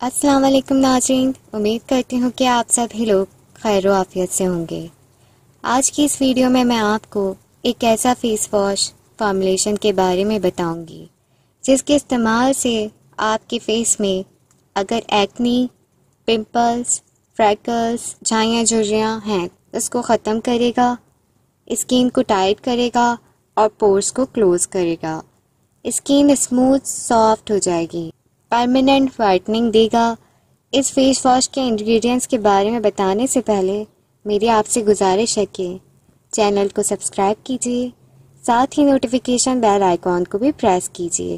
अस्सलाम वालेकुम नाज़रीन, उम्मीद करती हूँ कि आप सभी लोग खैर आफियत से होंगे। आज की इस वीडियो में मैं आपको एक ऐसा फेस वॉश फॉर्मुलेशन के बारे में बताऊंगी जिसके इस्तेमाल से आपके फेस में अगर एक्नी, पिंपल्स, फ्रैकल्स, झाइयाँ झुर्रियाँ हैं उसको ख़त्म करेगा, स्किन को टाइट करेगा और पोर्स को क्लोज करेगा। स्किन स्मूथ सॉफ्ट हो जाएगी, परमानेंट वाइटनिंग देगा। इस फेस वॉश के इंग्रेडिएंट्स के बारे में बताने से पहले मेरी आपसे गुजारिश है कि चैनल को सब्सक्राइब कीजिए, साथ ही नोटिफिकेशन बेल आइकॉन को भी प्रेस कीजिए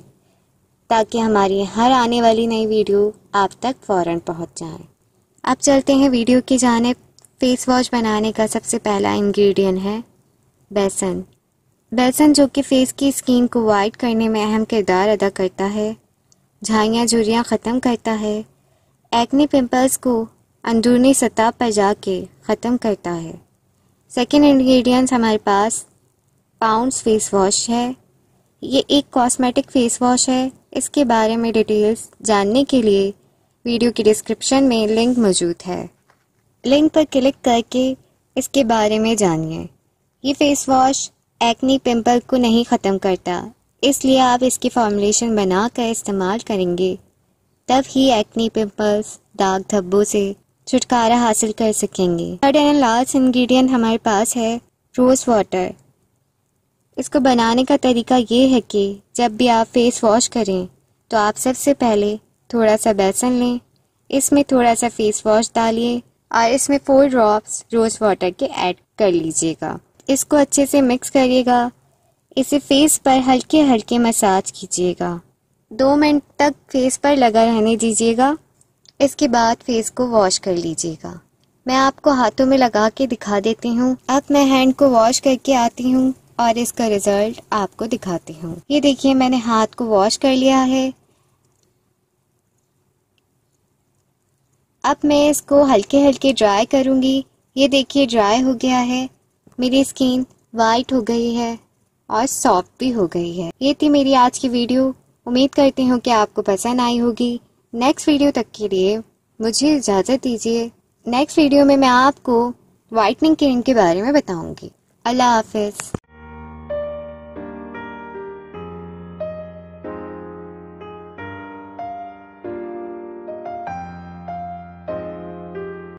ताकि हमारी हर आने वाली नई वीडियो आप तक फ़ौरन पहुंच जाए। अब चलते हैं वीडियो की जानिब। फेस वॉश बनाने का सबसे पहला इंग्रेडिएंट है बेसन। बेसन जो कि फेस की स्किन को वाइट करने में अहम किरदार अदा करता है, झाइयाँ झुर्रियाँ ख़त्म करता है, एक्ने पिंपल्स को अंदरूनी सतह पर जाके ख़त्म करता है। सेकेंड इंग्रेडिएंट्स हमारे पास पाउंड्स फेस वॉश है। ये एक कॉस्मेटिक फेस वॉश है। इसके बारे में डिटेल्स जानने के लिए वीडियो की डिस्क्रिप्शन में लिंक मौजूद है, लिंक पर क्लिक करके इसके बारे में जानिए। ये फेस वॉश एक्नी पिंपल को नहीं ख़त्म करता, इसलिए आप इसकी फॉर्मुलेशन बनाकर इस्तेमाल करेंगे तब ही एक्नी पिंपल्स, दाग धब्बों से छुटकारा हासिल कर सकेंगे। थर्ड एंड लास्ट इंग्रेडिएंट हमारे पास है रोज़ वाटर। इसको बनाने का तरीका ये है कि जब भी आप फेस वॉश करें तो आप सबसे पहले थोड़ा सा बेसन लें, इसमें थोड़ा सा फेस वॉश डालिए और इसमें 4 ड्रॉप्स रोज़ वाटर के ऐड कर लीजिएगा। इसको अच्छे से मिक्स करिएगा। इसे फेस पर हल्के हल्के मसाज कीजिएगा। 2 मिनट तक फेस पर लगा रहने दीजिएगा। इसके बाद फेस को वॉश कर लीजिएगा। मैं आपको हाथों में लगा के दिखा देती हूँ। अब मैं हैंड को वॉश करके आती हूँ और इसका रिजल्ट आपको दिखाती हूँ। ये देखिए, मैंने हाथ को वॉश कर लिया है। अब मैं इसको हल्के हल्के ड्राई करूँगी। ये देखिए ड्राई हो गया है। मेरी स्किन वाइट हो गई है और सॉफ्ट भी हो गई है। ये थी मेरी आज की वीडियो। उम्मीद करती हूँ कि आपको पसंद आई होगी। नेक्स्ट वीडियो तक के लिए मुझे इजाज़त दीजिए। नेक्स्ट वीडियो में मैं आपको वाइटनिंग क्रीम के बारे में बताऊंगी। अल्लाह हाफिज़।